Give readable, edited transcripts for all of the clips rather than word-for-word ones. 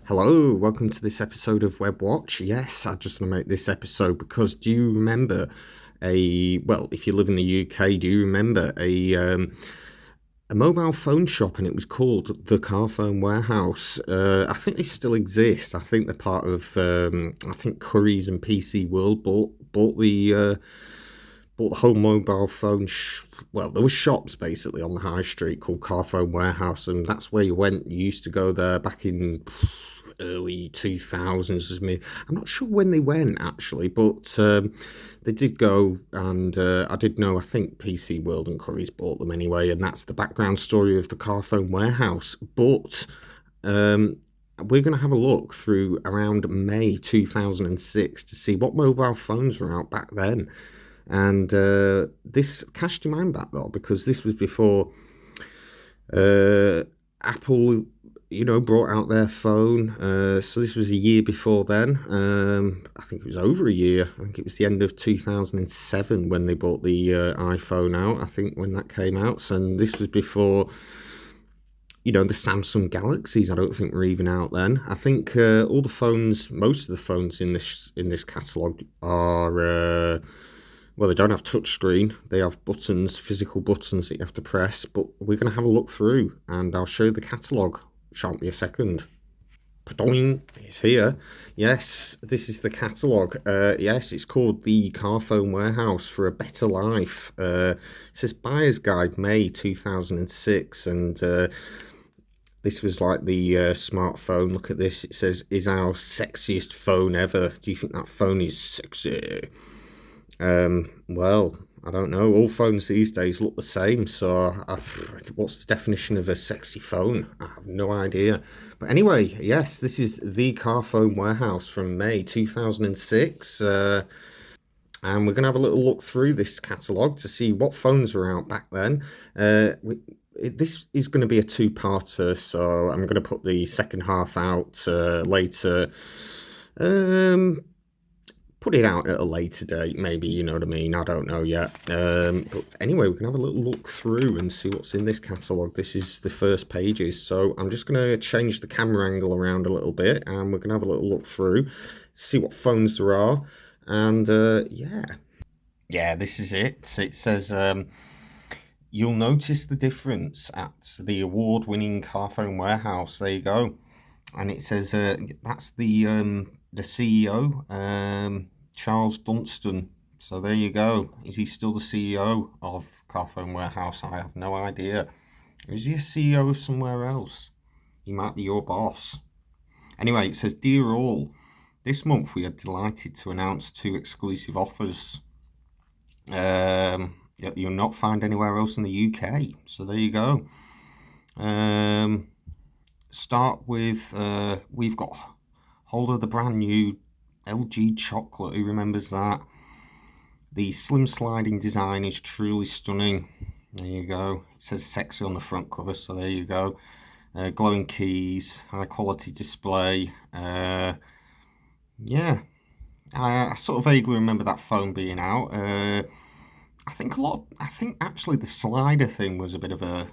Hello, welcome to this episode of WebbWatch. Yes, I just want to make this episode because do you remember if you live in the UK, do you remember a mobile phone shop, and it was called the Carphone Warehouse? I think they still exist. I think they're part of, I think Currys and PC World bought the whole mobile phone. There were shops basically on the high street called Carphone Warehouse, and that's where you went. You used to go there back in early 2000s. I'm not sure when they went actually, but they did go, and I did know. I think PC World and Currys bought them anyway, and that's the background story of the Carphone Warehouse. But we're going to have a look through around May 2006 to see what mobile phones were out back then. And this cast your mind back though, because this was before Apple, brought out their phone. So this was a year before then. I think it was over a year. I think it was the end of 2007 when they brought the iPhone out. I think when that came out. And this was before, the Samsung Galaxies, I don't think were even out then. I think all the phones, most of the phones in this catalogue are... they don't have touchscreen. They have buttons, physical buttons that you have to press. But we're going to have a look through, and I'll show you the catalogue. Shan't be a second. Padoing, it's here. Yes, this is the catalogue. Yes, it's called the Carphone Warehouse for a Better Life. It says Buyer's Guide, May 2006, and this was like the smartphone. Look at this. It says, is our sexiest phone ever. Do you think that phone is sexy? I don't know. All phones these days look the same. So what's the definition of a sexy phone? I have no idea. But anyway, yes, this is the Carphone Warehouse from May 2006. And we're going to have a little look through this catalogue to see what phones were out back then. This is going to be a two-parter, so I'm going to put the second half out later. Put it out at a later date, maybe, you know what I mean? I don't know yet. But anyway, we can have a little look through and see what's in this catalogue. This is the first pages, so I'm just going to change the camera angle around a little bit, and we're going to have a little look through, see what phones there are, and yeah, this is it. It says, you'll notice the difference at the award-winning Carphone Warehouse. There you go. And it says that's the CEO, Charles Dunstan. So there you go. Is he still the CEO of Carphone Warehouse? I have no idea. Or is he a CEO of somewhere else? He might be your boss. Anyway, it says, dear all, this month we are delighted to announce 2 exclusive offers that you'll not find anywhere else in the UK. So there you go. Start with, we've got hold of the brand new LG chocolate. Who remembers that? The slim sliding design is truly stunning. There you go. It says sexy on the front cover, so there you go. Glowing keys, high quality display. Yeah, I sort of vaguely remember that phone being out. I think actually the slider thing was a bit of an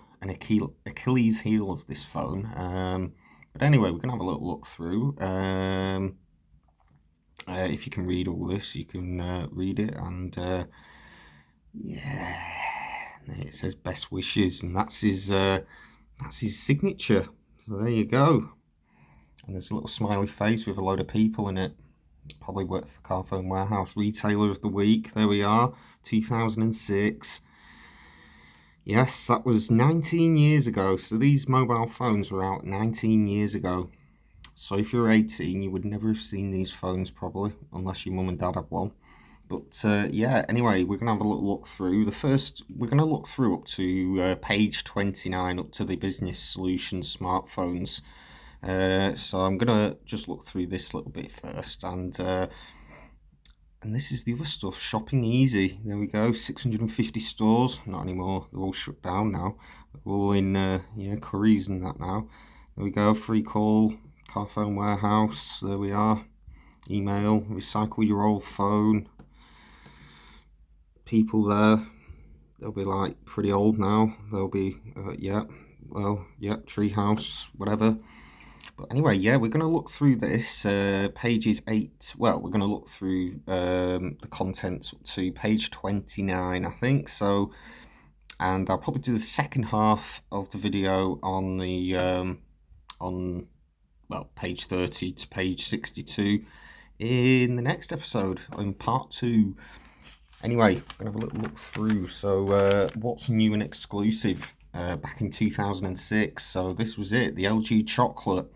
Achilles heel of this phone. But anyway, we can have a little look through. If you can read all this, you can read it, and yeah, it says best wishes, and that's his signature. So there you go. And there's a little smiley face with a load of people in it. Probably worked for Carphone Warehouse. Retailer of the Week. There we are, 2006. Yes, that was 19 years ago. So these mobile phones were out 19 years ago. So if you're 18, you would never have seen these phones probably, unless your mum and dad have one. But yeah, anyway, we're going to have a little look through. We're going to look through up to page 29, up to the Business Solutions smartphones. So I'm going to just look through this little bit first, and this is the other stuff. Shopping easy. There we go. 650 stores. Not anymore. They're all shut down now. They're all in Currys and that now. There we go. Free call. Carphone Warehouse. There we are. Email. Recycle your old phone. People there. They'll be like pretty old now. They'll be Treehouse, whatever. But anyway, yeah, we're going to look through this, pages 8, well, we're going to look through the contents up to page 29, I think, so, and I'll probably do the second half of the video on the, well, page 30 to page 62 in the next episode, in part 2. Anyway, I'm going to have a little look through, so what's new and exclusive back in 2006, so this was it, the LG Chocolate.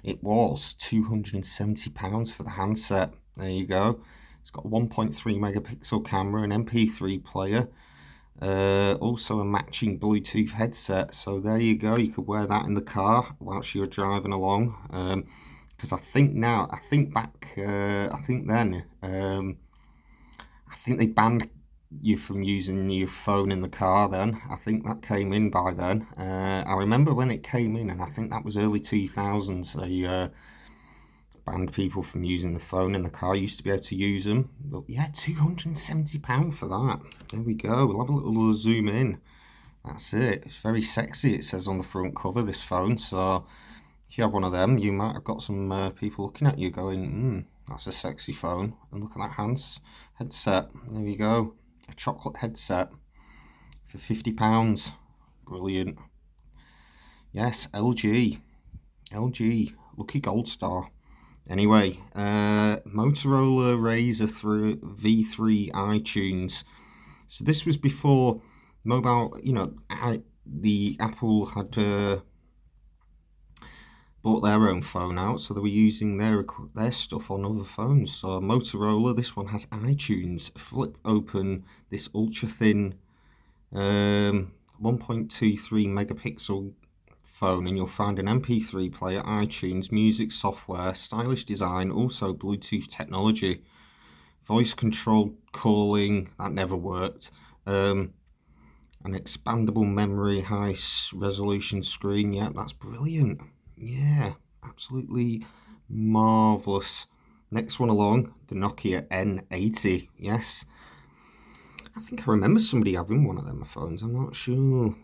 It was £270 for the handset. There you go. It's got a 1.3 megapixel camera, an MP3 player, also a matching Bluetooth headset. So there you go. You could wear that in the car whilst you're driving along. Because I think they banned you from using your phone in the car then. I think that came in by then. I remember when it came in, and I think that was early 2000s, they banned people from using the phone in the car. You used to be able to use them. But yeah, £270 for that. There we go. We'll have a little zoom in. That's it. It's very sexy, it says on the front cover, this phone. So if you have one of them, you might have got some people looking at you going, that's a sexy phone. And look at that headset. There we go. A chocolate headset for £50. Brilliant. Yes, LG, lucky gold star. Anyway, Motorola Razr V3 iTunes. So this was before mobile, the Apple had bought their own phone out, so they were using their stuff on other phones. So Motorola, this one has iTunes. Flip open this ultra thin 1.23 megapixel phone and you'll find an MP3 player, iTunes, music software, stylish design, also Bluetooth technology, voice controlled calling, that never worked, an expandable memory, high resolution screen. Yeah, that's brilliant. Yeah, absolutely marvelous. Next one along, the Nokia N80. Yes, I think I remember somebody having one of them phones, I'm not sure.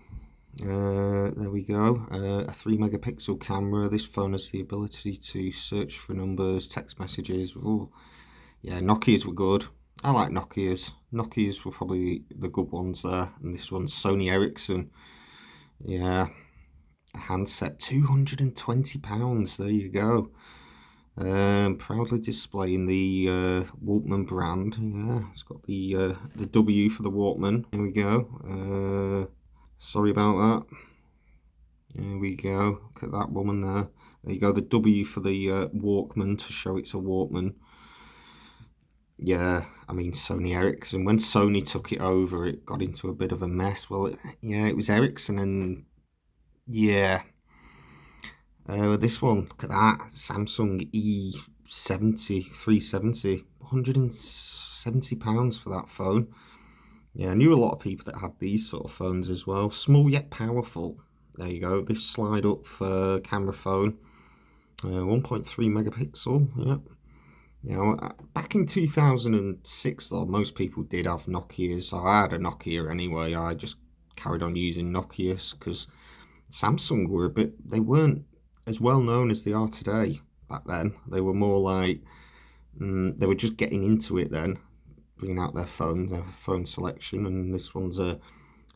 There we go. A 3 megapixel camera. This phone has the ability to search for numbers, text messages. Ooh. Yeah, Nokias were good. I like Nokias. Nokias were probably the good ones there. And this one's Sony Ericsson. Yeah, a handset, £220. There you go. Proudly displaying the Walkman brand. Yeah, it's got the W for the Walkman. There we go. Sorry about that. There we go. Look at that woman there. There you go. The W for the Walkman to show it's a Walkman. Yeah, I mean Sony Ericsson. When Sony took it over, it got into a bit of a mess. Well, it was Ericsson, and yeah. This one, look at that. Samsung E70 370, £170 for that phone. Yeah, I knew a lot of people that had these sort of phones as well. Small yet powerful. There you go. This slide up camera phone. 1.3 megapixel. Yep. Back in 2006, though, most people did have Nokias. I had a Nokia anyway. I just carried on using Nokias because Samsung were they weren't as well known as they are today back then. They were more like, they were just getting into it then, bringing out their phone selection, and this one's a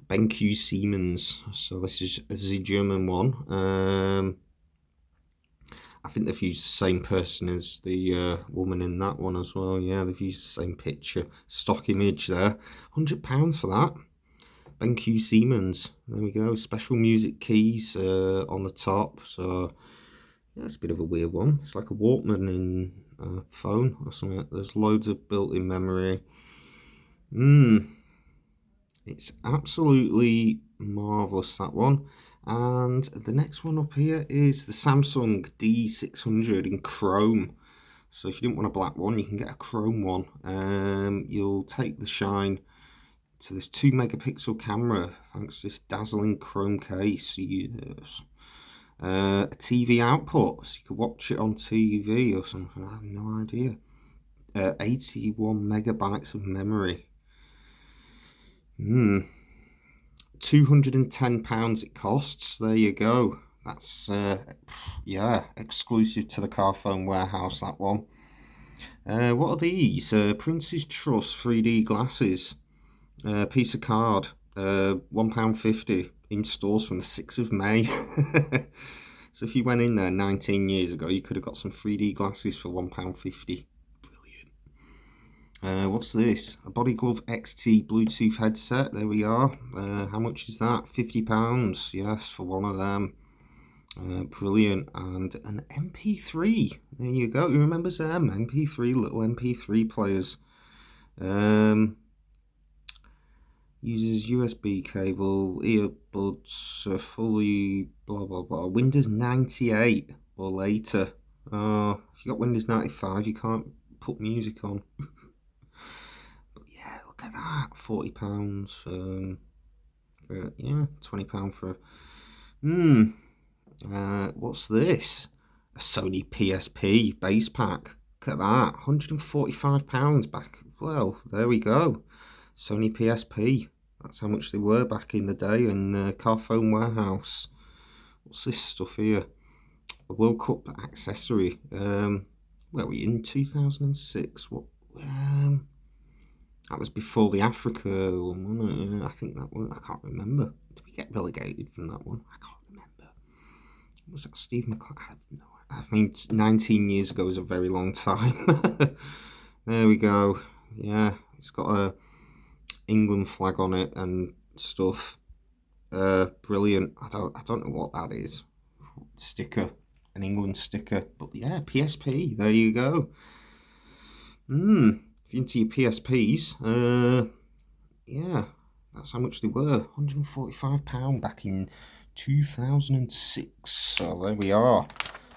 BenQ Siemens, so this is a German one. I think they've used the same person as the woman in that one as well. Yeah, they've used the same picture, stock image there. £100 for that. BenQ Siemens, there we go. Special music keys on the top, so yeah, it's a bit of a weird one. It's like a Walkman in a phone or something. There's loads of built-in memory. It's absolutely marvellous, that one. And the next one up here is the Samsung D600 in chrome. So if you didn't want a black one, you can get a chrome one. You'll take the shine to this 2 megapixel camera thanks to this dazzling chrome case. Yes. A TV output, so you could watch it on TV or something. I have no idea. 81 megabytes of memory. £210 it costs. There you go. That's, yeah, exclusive to the Carphone warehouse, that one. What are these? Prince's Trust 3D glasses. Piece of card. £1.50 in stores from the 6th of May. So if you went in there 19 years ago, you could have got some 3D glasses for £1.50. Brilliant. What's this? A Body Glove XT Bluetooth headset. There we are. How much is that? £50. Yes, for one of them. Brilliant. And an MP3. There you go. Who remembers them? MP3, little MP3 players. Uses USB cable, earbuds, fully blah blah blah. Windows 98 or later. If you got Windows 95, you can't put music on. But yeah, look at that, £40. Yeah, £20 for. What's this? A Sony PSP base pack. Look at that, £145 back. Well, there we go. Sony PSP. That's how much they were back in the day in Carphone warehouse. What's this stuff here? A World Cup accessory. Where were we in 2006? What? That was before the Africa one, wasn't it? I think that one. I can't remember. Did we get relegated from that one? I can't remember. Was that Steve McClaren? No. I mean, 19 years ago was a very long time. There we go. Yeah, it's got a England flag on it and stuff. Brilliant. I don't know what that is. Sticker, an England sticker, but yeah, PSP. There you go. If you're into your PSPs, yeah, that's how much they were. £145 back in 2006. So there we are.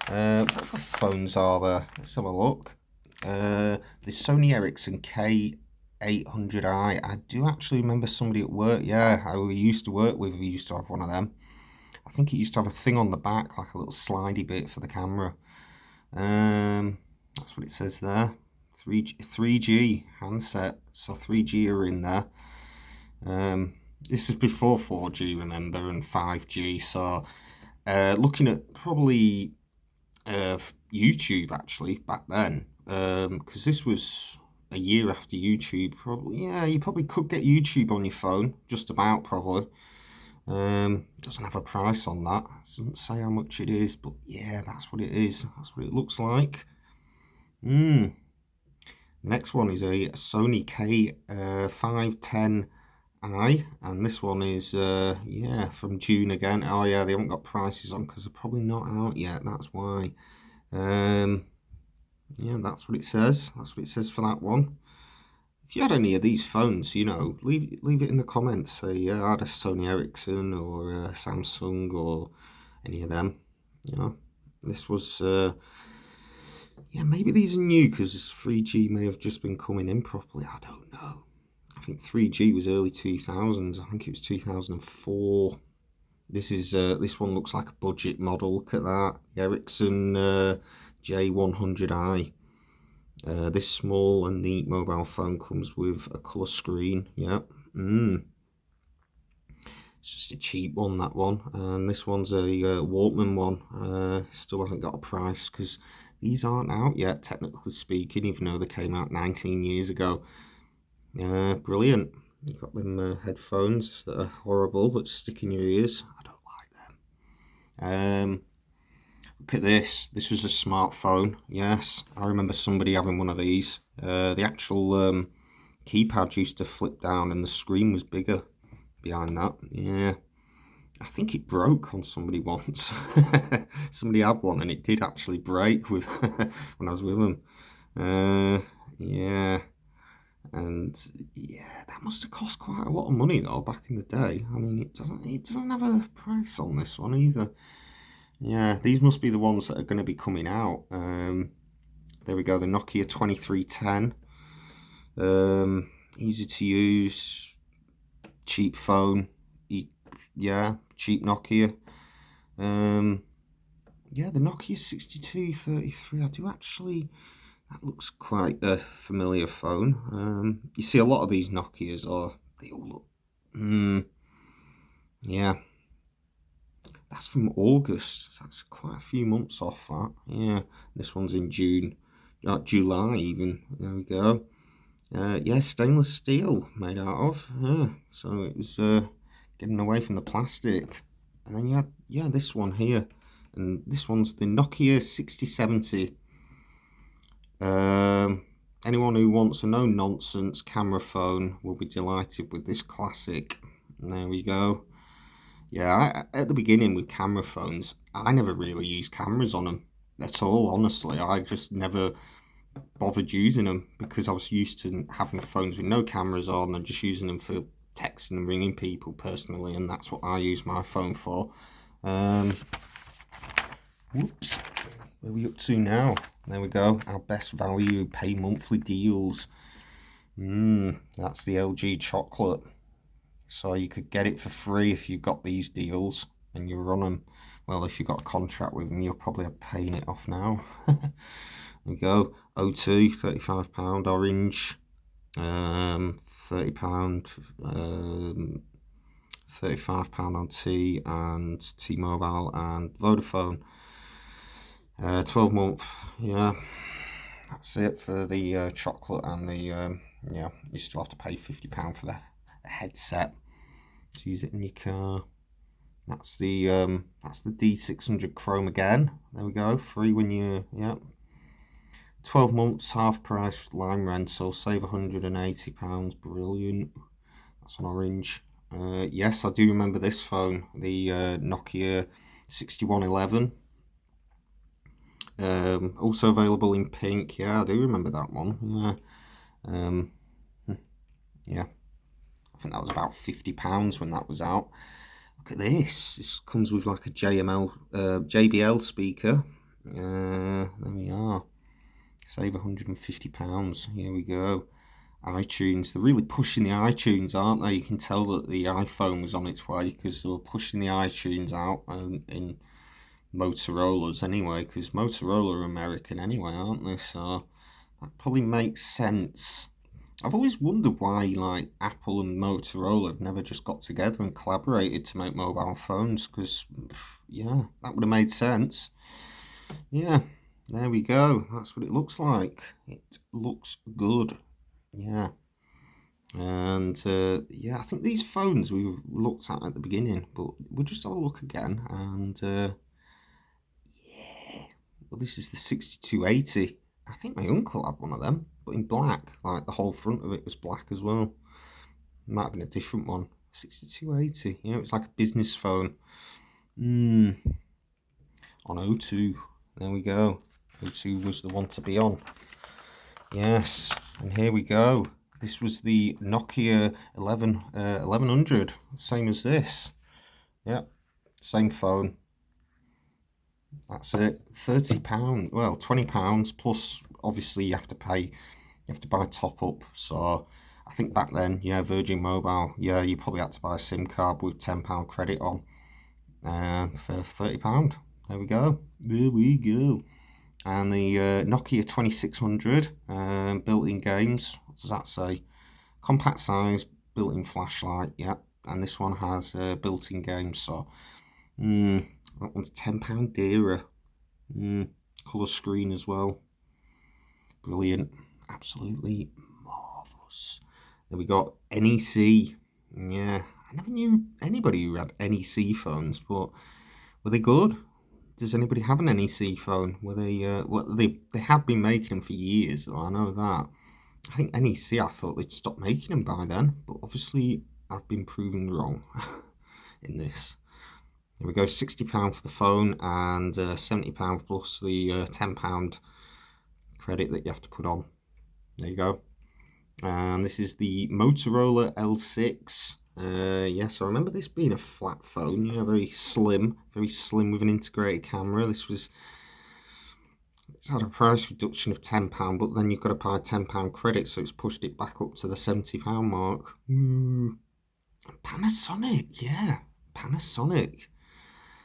What other phones are there? Let's have a look. The Sony Ericsson K800i. I do actually remember somebody at work, yeah, I used to work with, we used to have one of them. I think it used to have a thing on the back, like a little slidey bit for the camera. That's what it says there. 3G handset, so 3G are in there. This was before 4G, remember, and 5G, so looking at probably YouTube actually back then, because this was a year after YouTube. Probably, yeah, you probably could get YouTube on your phone, just about, probably. Doesn't have a price on that, doesn't say how much it is, but yeah, that's what it is, that's what it looks like. The next one is a Sony K510i, and this one is yeah, from June again. Oh yeah, they haven't got prices on because they're probably not out yet, that's why. Yeah, that's what it says. That's what it says for that one. If you had any of these phones, you know, leave it in the comments. Say, yeah, I had a Sony Ericsson or a Samsung or any of them. You know, this was, yeah, maybe these are new because 3G may have just been coming in properly. I don't know. I think 3G was early 2000s. I think it was 2004. This is this one looks like a budget model. Look at that, the Ericsson J100i. This small and neat mobile phone comes with a colour screen. Yep. It's just a cheap one, that one. And this one's a Walkman one. Still hasn't got a price because these aren't out yet, technically speaking, even though they came out 19 years ago. Brilliant. You've got them headphones that are horrible, that stick in your ears. I don't like them. Look at this. This was a smartphone. Yes, I remember somebody having one of these. The actual keypad used to flip down and the screen was bigger behind that. Yeah, I think it broke on somebody once. Somebody had one and it did actually break with when I was with them. Yeah. And yeah, that must have cost quite a lot of money though back in the day. I mean, it doesn't have a price on this one either. Yeah, these must be the ones that are going to be coming out. There we go, the Nokia 2310. Easy to use, cheap phone. Yeah, cheap Nokia. Yeah, the Nokia 6233. I do actually. That looks quite a familiar phone. You see a lot of these Nokias, or they all look. Yeah, that's from August. So that's quite a few months off that. Yeah, this one's in June, July even. There we go. Yeah, stainless steel made out of. Yeah, so it was getting away from the plastic. And then you had, yeah, this one here. And this one's the Nokia 6070. Anyone who wants a no-nonsense camera phone will be delighted with this classic. And there we go. Yeah, at the beginning with camera phones, I never really used cameras on them at all, honestly. I just never bothered using them because I was used to having phones with no cameras on and just using them for texting and ringing people personally, and that's what I use my phone for. Whoops, where are we up to now? There we go, our best value pay monthly deals. That's the LG chocolate. So you could get it for free if you got these deals and you run them. Well, if you've got a contract with them, you're probably paying it off now. There we go. O2, £35, orange, £30, £35 on T and T-Mobile and Vodafone. 12-month, yeah. That's it for the chocolate and the, yeah, you still have to pay £50 for the headset to use it in your car. That's the D600 Chrome again. There we go, free when you, yeah. 12 months, half price line rental, save £180, brilliant. That's an orange. Yes, I do remember this phone, the Nokia 6111. Also available in pink. Yeah, I do remember that one. Yeah. Yeah. I think that was about £50 when that was out. Look at this. This comes with like a JBL speaker. There we are. Save £150. Here we go. iTunes. They're really pushing the iTunes, aren't they? You can tell that the iPhone was on its way because they were pushing the iTunes out in Motorola's anyway, because Motorola are American anyway, aren't they? So that probably makes sense. I've always wondered why like Apple and Motorola have never just got together and collaborated to make mobile phones, because yeah, that would have made sense. Yeah, there we go. That's what it looks like. It looks good. Yeah. And yeah, I think these phones we looked at the beginning, but we'll just have a look again. And yeah, well, this is the 6280. I think my uncle had one of them, but in black. Like the whole front of it was black as well. Might have been a different one. 6280. Yeah, it's like a business phone. On O2. There we go. O2 was the one to be on. Yes, and here we go. This was the Nokia 1100, same as this. Yep, same phone. That's it. £30. Well, £20 plus. Obviously, you have to pay. You have to buy top up. So I think back then, yeah, Virgin Mobile. Yeah, you probably had to buy a SIM card with £10 credit on. For £30. There we go. There we go. And the Nokia 2600 built-in games. What does that say? Compact size, built-in flashlight. Yeah, and this one has built-in games. So that one's £10 dearer. Colour screen as well. Brilliant. Absolutely marvellous. Then we got NEC. Yeah, I never knew anybody who had NEC phones, but were they good? Does anybody have an NEC phone? Were they? Well, they have been making them for years. So I know that. I think NEC. I thought they'd stop making them by then, but obviously I've been proven wrong in this. There we go. £60 for the phone and £70 plus the £10 credit that you have to put on. There you go. And this is the Motorola L6. Yes, I remember this being a flat phone. Yeah, very slim with an integrated camera. It's had a price reduction of £10, but then you've got to buy £10 credit, so it's pushed it back up to the £70 mark. Panasonic, yeah, Panasonic.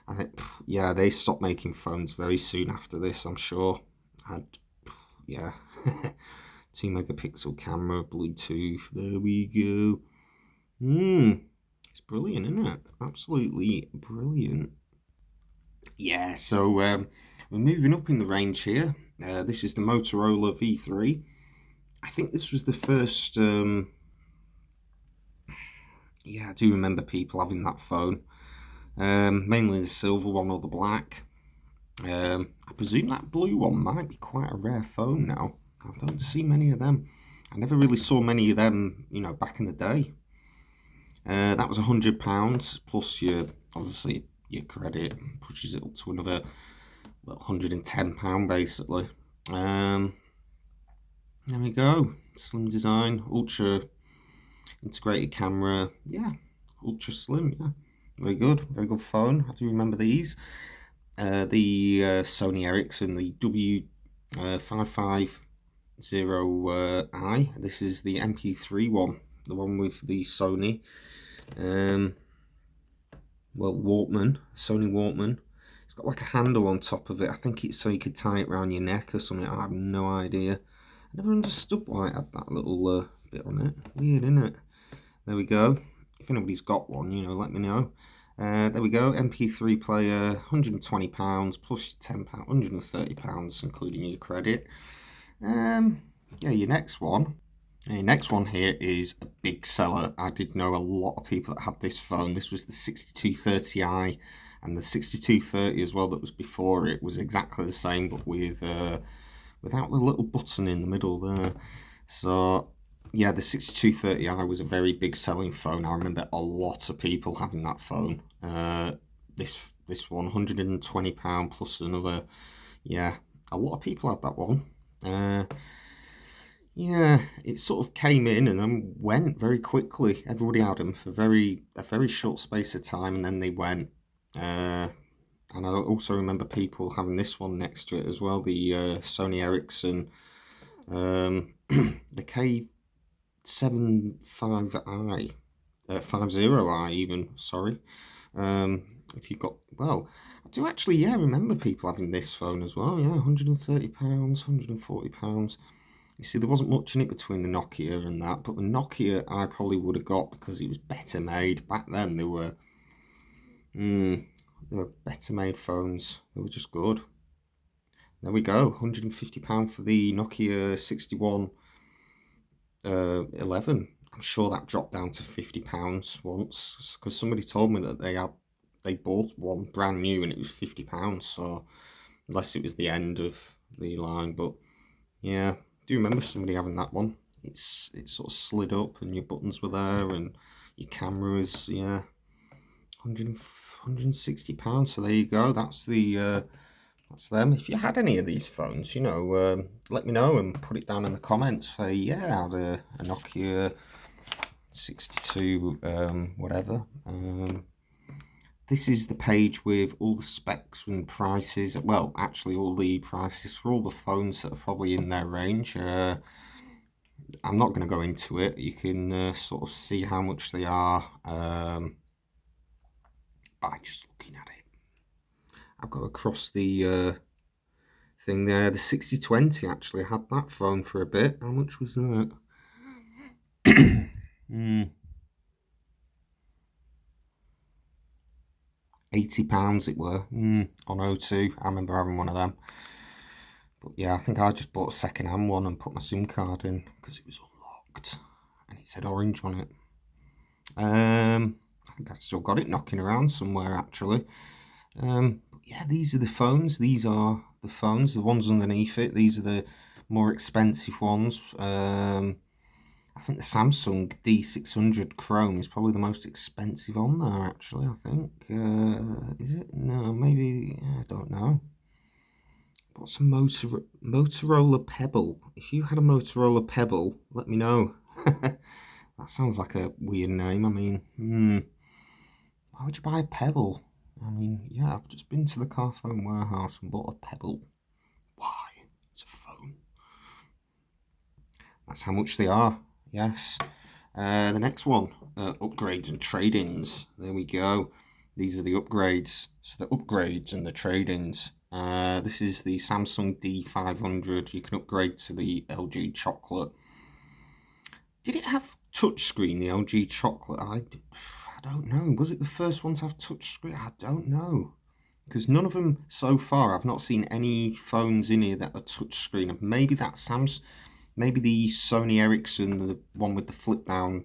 I think, yeah, they stopped making phones very soon after this, I'm sure. Yeah, 2-megapixel camera, Bluetooth. There we go. It's brilliant, isn't it? Absolutely brilliant. Yeah, so we're moving up in the range here. This is the Motorola V3. I think this was the first, yeah, I do remember people having that phone. Mainly the silver one or the black. I presume that blue one might be quite a rare phone now. I don't see many of them. I never really saw many of them, back in the day. That was £100 plus obviously your credit pushes it up to another, well, £110 basically. There we go. Slim design, ultra integrated camera. Yeah, ultra slim. Yeah, very good. Very good phone. I do remember these. The Sony Ericsson, the W550i. This is the MP3 one, the one with the Sony. Well, Sony Walkman. It's got like a handle on top of it. I think it's so you could tie it around your neck or something. I have no idea. I never understood why it had that little bit on it. Weird, isn't it? There we go. If anybody's got one, let me know. There we go. MP3 player, £120 plus £10, £130, including your credit. Yeah, your next one. Your next one here is a big seller. I did know a lot of people that had this phone. This was the 6230i, and the 6230 as well that was before it was exactly the same, but with without the little button in the middle there. So yeah, the 6230i was a very big selling phone. I remember a lot of people having that phone. This one, £120 plus another. Yeah, a lot of people had that one. Yeah, it sort of came in and then went very quickly. Everybody had them for a very short space of time, and then they went. And I also remember people having this one next to it as well, the Sony Ericsson, the K75i, 50i even, sorry. If you got, well, I do actually, yeah, remember people having this phone as well, yeah, £130, £140. You see, there wasn't much in it between the Nokia and that, but the Nokia I probably would have got because it was better made. Back then, they were better made phones. They were just good. There we go, £150 for the Nokia 6111. I'm sure that dropped down to £50 once because somebody told me that they bought one brand new and it was £50. So unless it was the end of the line, but yeah. Do you remember somebody having that one? It sort of slid up and your buttons were there and your camera was, yeah, £160. So there you go. That's them. If you had any of these phones, let me know and put it down in the comments. Say, yeah, I had a Nokia 62, whatever. This is the page with all the specs and prices. Well, actually all the prices for all the phones that are probably in their range. I'm not going to go into it. You can sort of see how much they are by just looking at it. I'll go across the thing there. The 6020 actually had that phone for a bit. How much was that? £80 it were on O2. I remember having one of them. But yeah, I think I just bought a second-hand one and put my SIM card in because it was unlocked and it said orange on it. I think I've still got it knocking around somewhere actually. But yeah, these are the phones. These are the phones, the ones underneath it. These are the more expensive ones. I think the Samsung D600 Chrome is probably the most expensive on there, actually, I think. Is it? No, maybe, I don't know. What's a Motorola Pebble? If you had a Motorola Pebble, let me know. That sounds like a weird name. I mean, why would you buy a Pebble? I mean, yeah, I've just been to the Carphone warehouse and bought a Pebble. Why? It's a phone. That's how much they are. Yes. The next one, upgrades and trade-ins. There we go. These are the upgrades. So the upgrades and the trade-ins. This is the Samsung D500. You can upgrade to the LG Chocolate. Did it have touchscreen, the LG Chocolate? I don't know. Was it the first one to have touchscreen? I don't know. because none of them so far, I've not seen any phones in here that are touchscreen. Maybe that Sam's, maybe the Sony Ericsson, the one with the flip down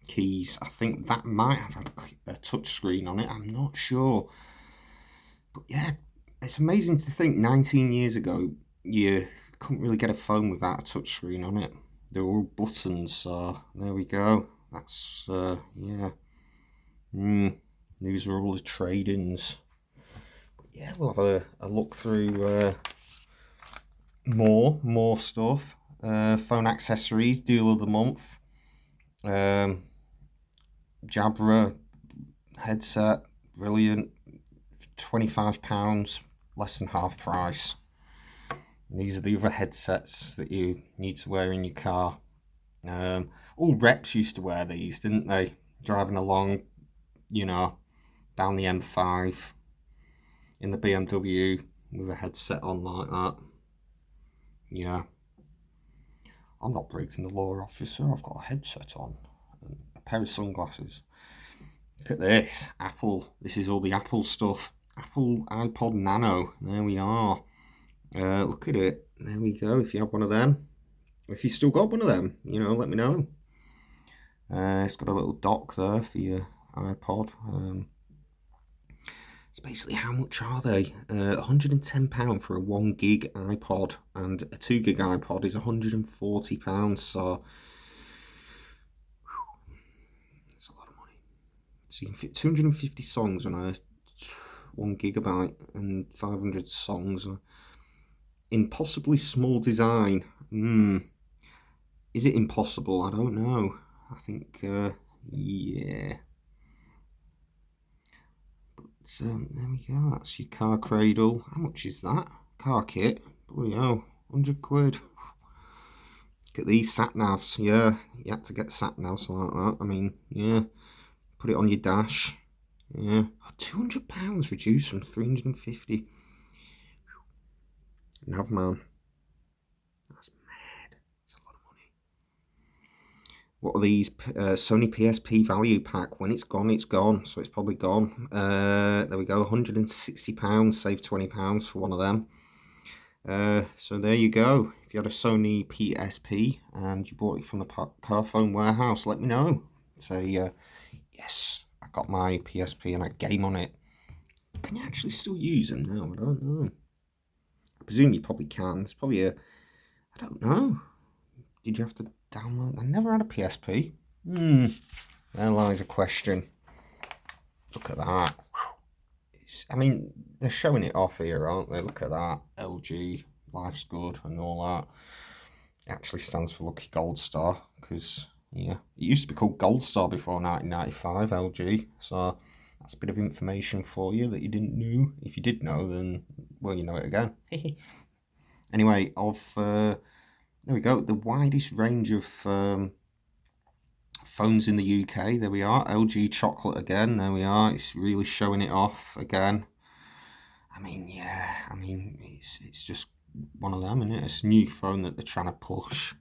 keys. I think that might have a touchscreen on it. I'm not sure. But yeah, it's amazing to think 19 years ago, you couldn't really get a phone without a touchscreen on it. They're all buttons, so there we go. That's, yeah. These are all the trade-ins. Yeah, we'll have a look through more stuff. Phone accessories, deal of the month. Jabra headset, brilliant. £25, less than half price. And these are the other headsets that you need to wear in your car. All reps used to wear these, didn't they? Driving along, you know, down the M5 in the BMW with a headset on like that. Yeah. I'm not breaking the law, officer. I've got a headset on. And a pair of sunglasses. Look at this. Apple. This is all the Apple stuff. Apple iPod Nano. There we are. Look at it. There we go. If you have one of them. If you still got one of them, you know, let me know. It's got a little dock there for your iPod. It's basically, how much are they? £110 for a 1 gig iPod, and a 2 gig iPod is £140. So that's a lot of money. So you can fit 250 songs on a 1 gigabyte and 500 songs. Impossibly small design. Is it impossible? I don't know. I think, yeah. But there we go. That's your car cradle. How much is that? Car kit. Bloody hell, 100 quid. Look at these sat navs. Yeah, you had to get sat navs like that. I mean, yeah. Put it on your dash. Yeah. £200 reduced from 350. Navman. That's mad. That's a lot of money. What are these? Sony PSP value pack. When it's gone, it's gone. So it's probably gone. There we go. £160. Save £20 for one of them. So there you go. If you had a Sony PSP and you bought it from the Carphone warehouse, let me know. Say, yes, I got my PSP and I game on it. Can you actually still use them now? I don't know. I presume you probably can. It's probably I don't know. Did you have to download? I never had a PSP. There lies a question. Look at that. I mean, they're showing it off here, aren't they? Look at that. LG, life's good and all that. It actually stands for Lucky Gold Star because, yeah, it used to be called Gold Star before 1995, LG. So that's a bit of information for you that you didn't know. If you did know, then, well, you know it again. Anyway, there we go. The widest range of phones in the UK. There we are. LG chocolate again. There we are. It's really showing it off again. I mean, yeah. I mean, it's just one of them, isn't it? It's a new phone that they're trying to push.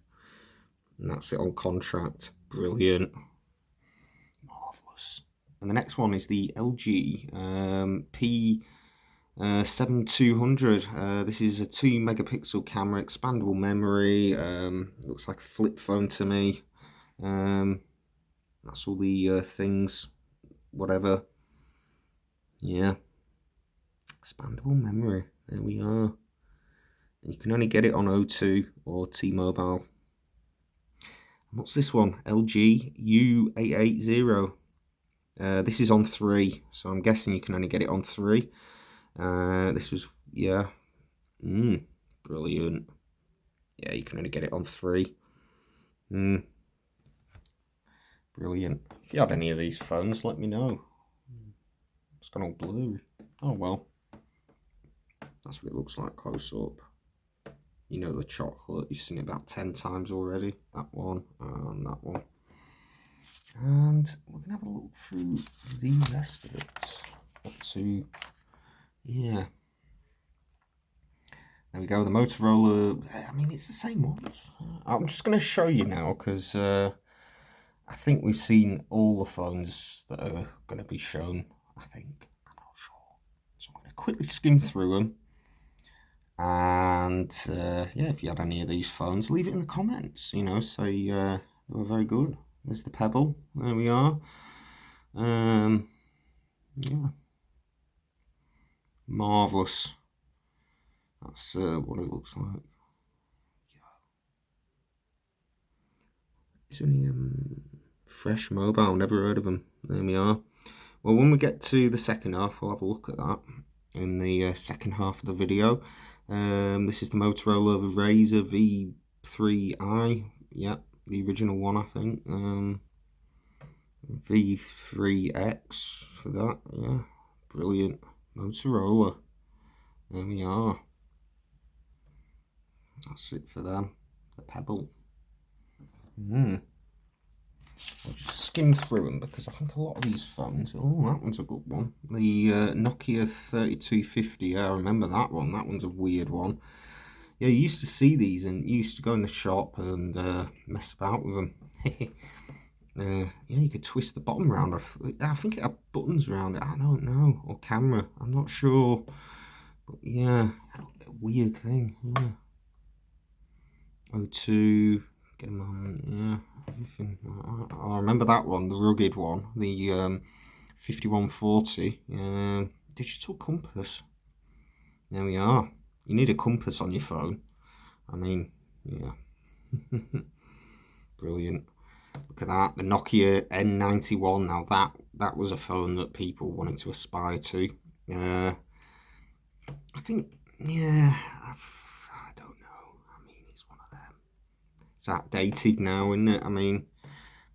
And that's it on contract. Brilliant. Marvellous. And the next one is the LG P7200. This is a 2 megapixel camera, expandable memory. Looks like a flip phone to me. That's all the things, whatever. Yeah. Expandable memory. There we are. And you can only get it on O2 or T-Mobile. What's this one? LG U880. This is on 3, so I'm guessing you can only get it on 3. This was, yeah. Brilliant. Yeah, you can only get it on 3. Brilliant. If you had any of these phones, let me know. It's gone all blue. Oh well. That's what it looks like close up. You know the chocolate, you've seen it about 10 times already. That one and that one. And we're going to have a look through the rest of it. Up to, yeah. There we go, the Motorola. I mean, it's the same ones. I'm just going to show you now because I think we've seen all the phones that are going to be shown, I think. quickly skim through them. And yeah, if you had any of these phones, leave it in the comments, you know, say they were very good. There's the Pebble, there we are. Yeah, marvellous. That's what it looks like. Is there any Fresh Mobile? Never heard of them. There we are. Well, when we get to the second half, we'll have a look at that in the second half of the video. This is the Motorola Razr V3i. Yeah, the original one, I think. V3X for that. Yeah, brilliant. Motorola. There we are. That's it for them. The Pebble. I'll just skim through them because I think a lot of these phones. Oh, that one's a good one. The Nokia 3250. Yeah, I remember that one. That one's a weird one. Yeah, you used to see these and you used to go in the shop and mess about with them. Yeah, you could twist the bottom round. I think it had buttons around it. I don't know. Or camera. I'm not sure. But yeah, a weird thing. Yeah. O2. Get them on. Yeah. Everything. I remember that one, the rugged one, the 5140. Digital compass. There we are. You need a compass on your phone. I mean, yeah. Brilliant. Look at that, the Nokia N91. Now that was a phone that people wanted to aspire to. I think, yeah, I don't know. I mean, it's one of them. It's outdated now, isn't it? I mean,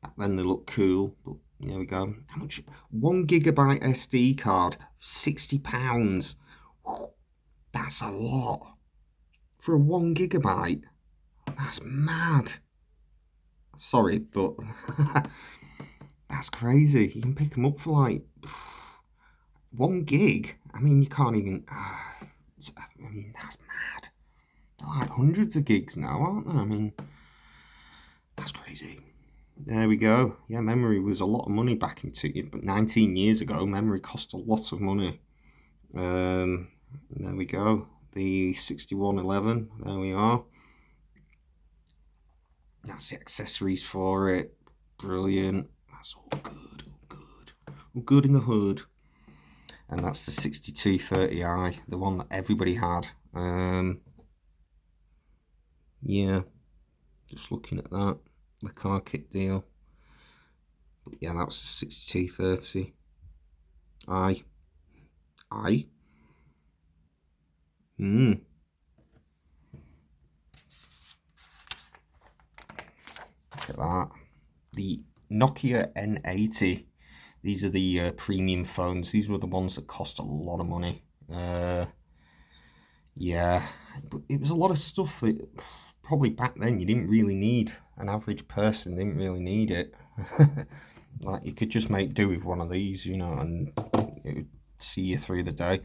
back then they looked cool, but there we go. How much? 1 GB SD card, £60. That's a lot for a 1 GB. That's mad. Sorry, but that's crazy. You can pick them up for like 1 gig. I mean, you can't even. I mean, that's mad. They're like hundreds of gigs now, aren't they? I mean, that's crazy. There we go. Yeah, memory was a lot of money back in 19 years ago. Memory cost a lot of money. There we go. The 6111. There we are. That's the accessories for it. Brilliant. That's all good. All good. All good in the hood. And that's the 6230i, the one that everybody had. Yeah, just looking at that, the car kit deal. But yeah, that's the 6230. Look at that. The Nokia N80. These are the premium phones. These were the ones that cost a lot of money. Yeah, but it was a lot of stuff that probably back then you didn't really need. An average person didn't really need it. Like, you could just make do with one of these, you know, and it would see you through the day.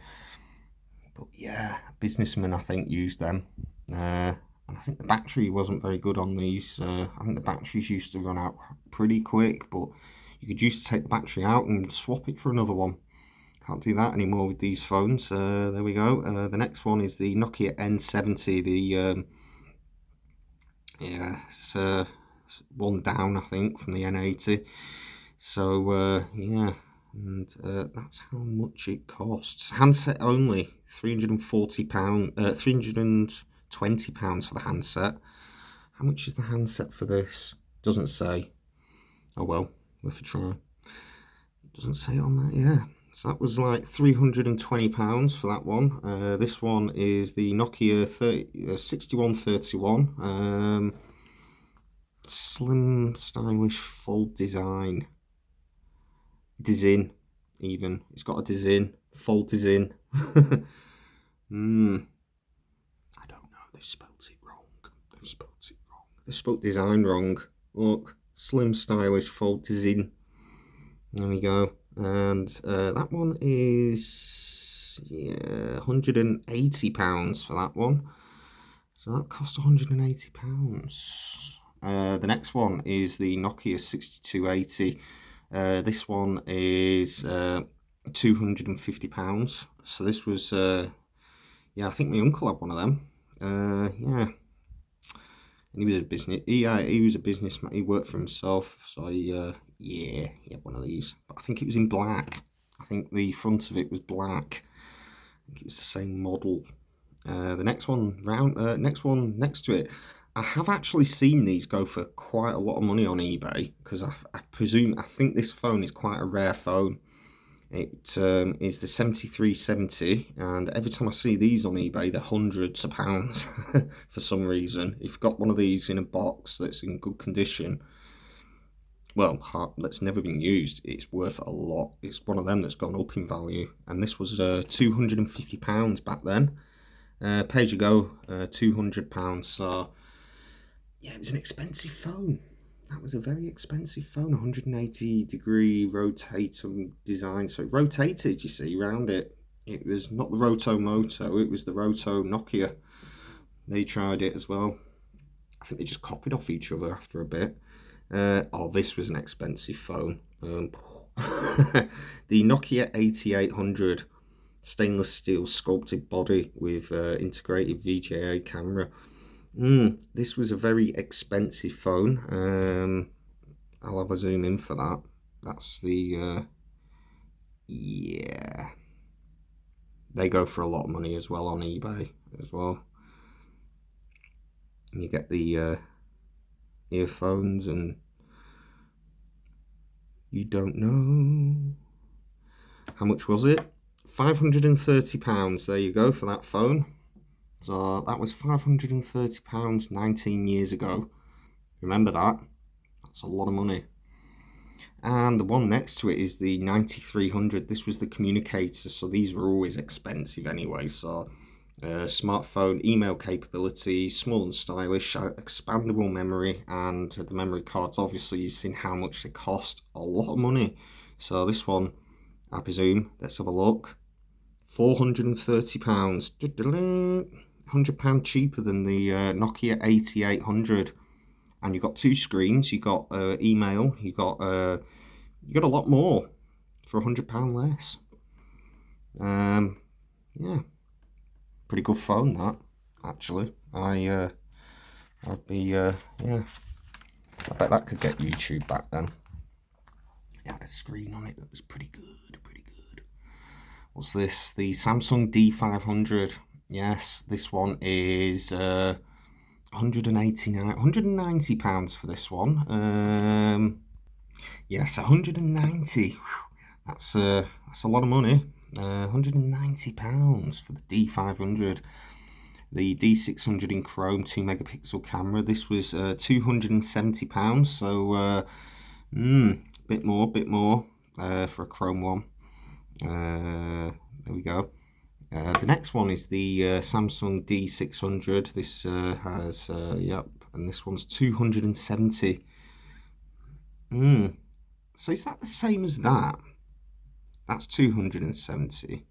But yeah, businessmen, I think, used them. And I think the battery wasn't very good on these. I think the batteries used to run out pretty quick, but you could used to take the battery out and swap it for another one. Can't do that anymore with these phones. There we go. The next one is the Nokia N70. The yeah, it's one down, I think, from the N80. So yeah, and that's how much it costs. Handset only, £340, £320 for the handset. How much is the handset for this? Doesn't say. Oh well, worth a try. Doesn't say on that, yeah. So that was like £320 for that one. This one is the Nokia 6131. Slim, stylish, full design. Design, even. It's got a design. Full design. I don't know. They've spelt it wrong. They spelt design wrong. Look. Slim, stylish, full design. There we go. And that one is, yeah, £180 for that one. So that cost £180. The next one is the Nokia 6280. This one is £250. So this was, yeah, I think my uncle had one of them. Yeah. And he was a business. He was a businessman. He worked for himself. So yeah, he had one of these. But I think it was in black. I think the front of it was black. I think it was the same model. The next one next to it, I have actually seen these go for quite a lot of money on eBay, because I think this phone is quite a rare phone. It is the 7370, and every time I see these on eBay, they're hundreds of pounds for some reason. If you've got one of these in a box that's in good condition, well, that's never been used, it's worth a lot. It's one of them that's gone up in value, and this was £250 back then. Page ago, £200. So yeah, it was an expensive phone. That was a very expensive phone. 180-degree rotating design. So it rotated, you see, around it. It was not the Roto Moto, it was the Roto Nokia. They tried it as well. I think they just copied off each other after a bit. Oh, this was an expensive phone. The Nokia 8800. Stainless steel sculpted body with integrated VGA camera. This was a very expensive phone. I'll have a zoom in for that. That's the yeah. They go for a lot of money as well on eBay as well. And you get the earphones, and you don't know. How much was it? £530. There you go for that phone. So that was £530 19 years ago. Remember that? That's a lot of money. And the one next to it is the 9300. This was the communicator, so these were always expensive anyway. So smartphone, email capability, small and stylish, expandable memory, and the memory cards. Obviously, you've seen how much they cost. A lot of money. So this one, I presume, let's have a look. £430. £100 cheaper than the Nokia 8800. And you've got two screens. You got email. You got a lot more for £100 less. Yeah, pretty good phone that, actually. I'd be yeah. I bet that could get YouTube back then. It had a screen on it that was pretty good. What's this? The Samsung D500. Yes, this one is £190 for this one. Yes, 190. That's a lot of money. £190 for the D500. The D600 in chrome, 2-megapixel camera. This was £270. So bit more for a chrome one. There we go. The next one is the Samsung D600. This has yep, and this one's 270. So is that the same as that? That's 270.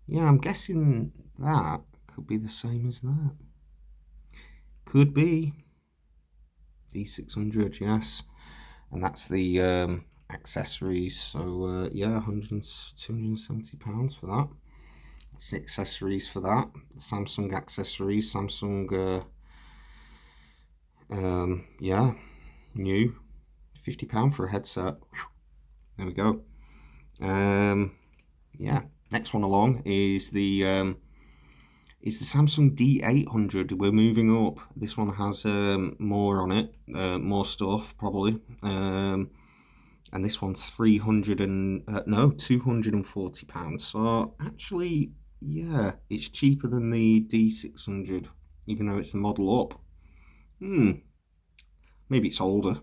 Yeah, I'm guessing that could be the same as that. Could be. D600, yes. And that's the accessories. So yeah, £270 for that. That's the accessories for that. Samsung accessories. Samsung, yeah, new. £50 for a headset. There we go. Yeah, next one along is the Samsung D800. We're moving up. This one has more on it, more stuff probably. And this one's £240. So actually, yeah, it's cheaper than the D600, even though it's the model up. Maybe it's older.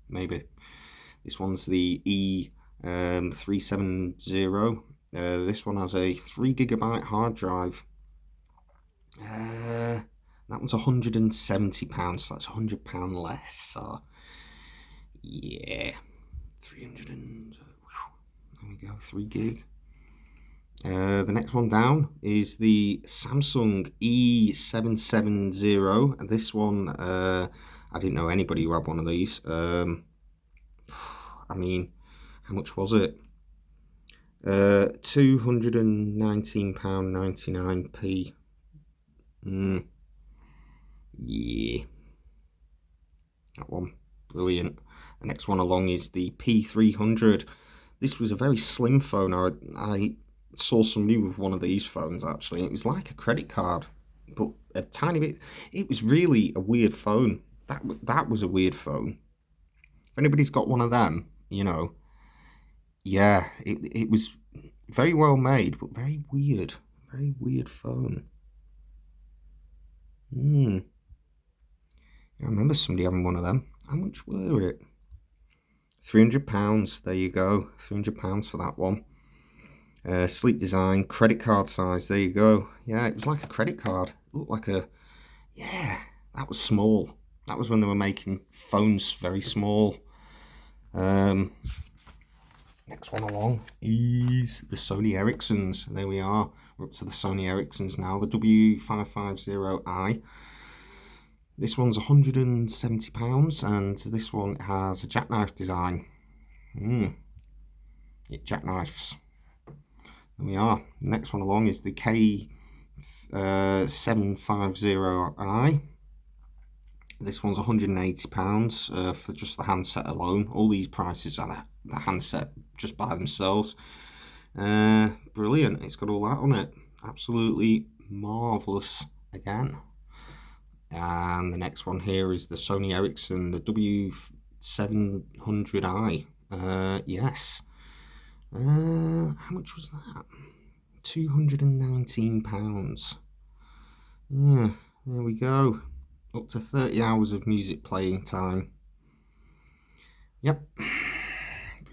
Maybe. This one's the E370. This one has a 3GB hard drive. That one's £170, so that's £100 less. So yeah, 300 and there we go, 3 gig. The next one down is the Samsung E770, and this one I didn't know anybody who had one of these. I mean, how much was it? £219.99p. Yeah, that one, brilliant. The next one along is the P300. This was a very slim phone. I saw somebody with one of these phones actually. It was like a credit card, but a tiny bit. It was really a weird phone. That was a weird phone. If anybody's got one of them, yeah, it was very well made, but very weird. Very weird phone. I remember somebody having one of them. How much were it? £300. There you go. £300 for that one. Sleek design, credit card size. There you go. Yeah, it was like a credit card. It looked like a... Yeah, that was small. That was when they were making phones very small. Next one along is the Sony Ericssons. There we are. We're up to the Sony Ericssons now. The W550i. This one's £170, and this one has a jackknife design. It jackknifes. There we are. The next one along is the K750i. This one's £180 for just the handset alone. All these prices are the handset just by themselves. Brilliant. It's got all that on it. Absolutely marvellous again. And the next one here is the Sony Ericsson, the W700i. Yes. How much was that? £219. Yeah, there we go. Up to 30 hours of music playing time. Yep.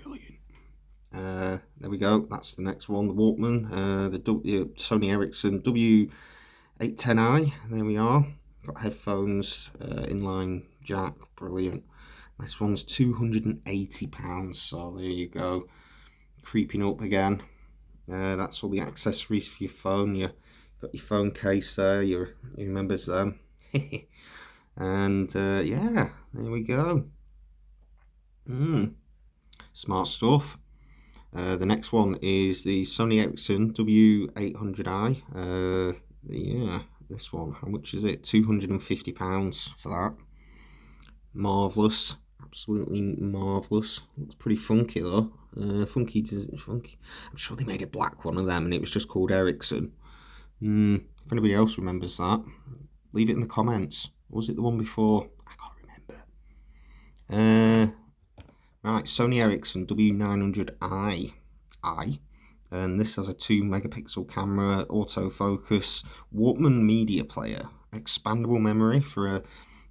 Brilliant. There we go. That's the next one, the Walkman. The Sony Ericsson W810i. There we are. Got headphones, inline jack, brilliant. This one's £280, so there you go. Creeping up again. That's all the accessories for your phone. You got your phone case there, you remembers them. And yeah, there we go. Smart stuff. The next one is the Sony Ericsson W800i. Yeah. This one, how much is it? £250 for that. Marvellous, absolutely marvellous. Looks pretty funky though. Funky. I'm sure they made a black one of them, and it was just called Ericsson. If anybody else remembers that, leave it in the comments. Or was it the one before? I can't remember. Right, Sony Ericsson W900i. And this has a 2 megapixel camera, autofocus, Walkman media player, expandable memory for a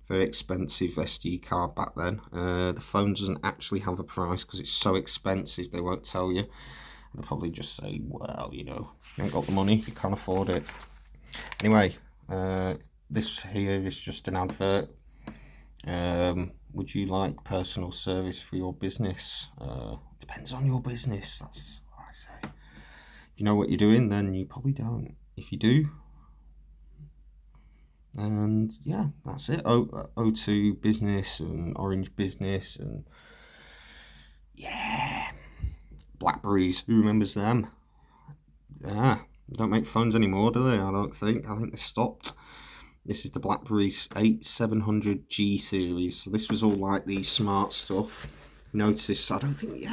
very expensive SD card back then. The phone doesn't actually have a price because it's so expensive, they won't tell you. They'll probably just say, well, you ain't got the money, you can't afford it. Anyway, this here is just an advert. Would you like personal service for your business? Depends on your business, that's what I say. If you know what you're doing, then you probably don't. If you do, and yeah, that's it. O2 Business and Orange Business and yeah, Blackberries. Who remembers them? Yeah, don't make phones anymore, do they? I don't think. I think they stopped. This is the BlackBerry 8700G series. So this was all like the smart stuff. Notice, I don't think,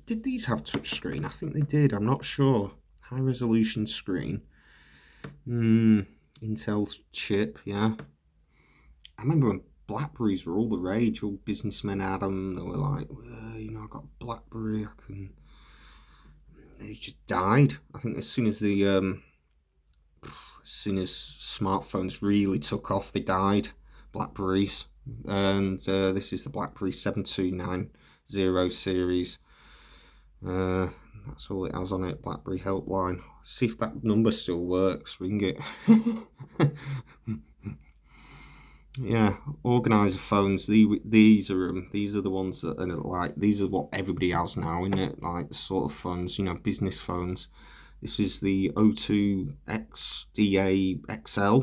did these have touchscreen? I think they did, I'm not sure. High resolution screen. Intel chip, yeah. I remember when Blackberries were all the rage, all businessmen had them. They were like, well, I got BlackBerry, They just died. I think as soon as smartphones really took off, they died, Blackberries. And this is the BlackBerry 7290 series. That's all it has on it, BlackBerry helpline. See if that number still works, ring it. Yeah, organizer phones, these are the ones that are like, these are what everybody has now, isn't it? Like the sort of phones, business phones. This is the O2 XDA XL.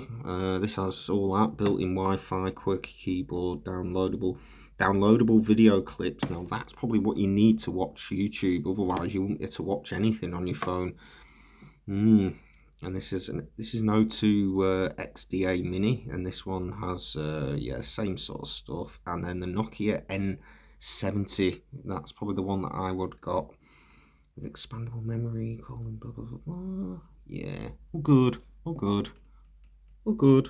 This has all that, built-in Wi-Fi, quirky keyboard, downloadable downloadable video clips. Now that's probably what you need to watch YouTube, otherwise you won't get to watch anything on your phone. And this is an O2 XDA Mini, and this one has same sort of stuff. And then the Nokia N70, that's probably the one that I would got. With expandable memory, calling, blah blah blah blah. Yeah, all good, all good, all good.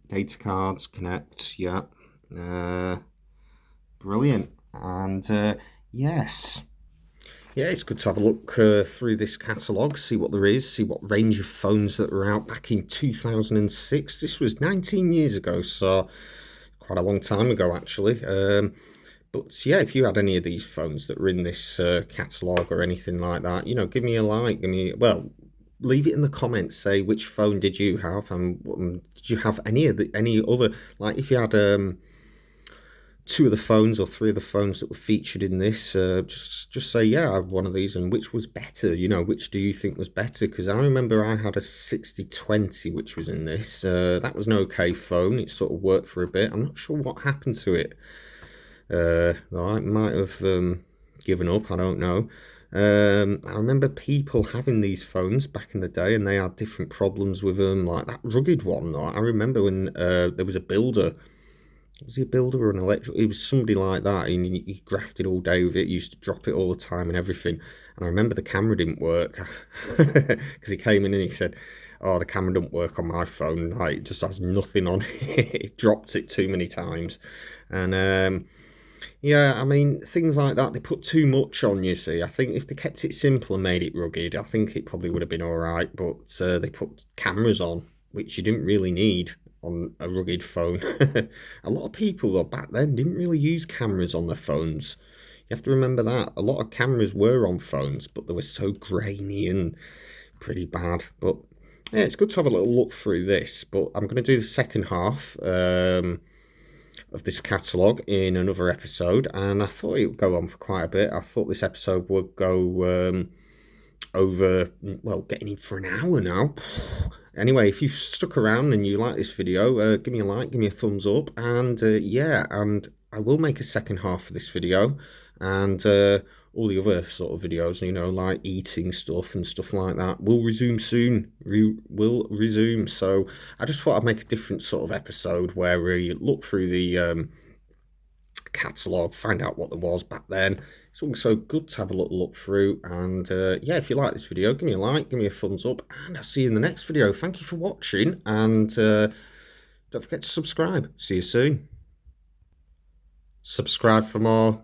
Data cards connect, yeah. Brilliant. And yes, yeah, it's good to have a look through this catalogue, see what there is, see what range of phones that were out back in 2006. This was 19 years ago, so quite a long time ago actually. But yeah, if you had any of these phones that were in this catalogue or anything like that, you know, give me a like, leave it in the comments. Say which phone did you have, and did you have any other, like if you had 2 of the phones or 3 of the phones that were featured in this, just say, yeah, I had one of these, and which was better, you know, which do you think was better? Because I remember I had a 6020 which was in this. That was an okay phone, it sort of worked for a bit. I'm not sure what happened to it. I might have given up, I don't know. I remember people having these phones back in the day, and they had different problems with them, like that rugged one. Though I remember when there was a builder. Was he a builder or an electrical? He was somebody like that. He grafted all day with it. He used to drop it all the time and everything. And I remember the camera didn't work because he came in and he said, "Oh, the camera doesn't work on my phone. Like, it just has nothing on it. It dropped it too many times." And yeah, I mean, things like that, they put too much on, you see. I think if they kept it simple and made it rugged, I think it probably would have been all right. But they put cameras on, which you didn't really need on a rugged phone. A lot of people, though, back then didn't really use cameras on their phones. You have to remember that. A lot of cameras were on phones, but they were so grainy and pretty bad. But yeah, it's good to have a little look through this. But I'm going to do the second half of this catalogue in another episode, and I thought it would go on for quite a bit. I thought this episode would go over, well, getting in for an hour now. Anyway, if you've stuck around and you like this video, give me a like, give me a thumbs up, and yeah, and I will make a second half of this video, and all the other sort of videos, you know, like eating stuff and stuff like that, will resume soon. Will resume. So I just thought I'd make a different sort of episode where we look through the catalogue, find out what there was back then. It's also good to have a little look through. And yeah, if you like this video, give me a like, give me a thumbs up, and I'll see you in the next video. Thank you for watching, and don't forget to subscribe. See you soon. Subscribe for more.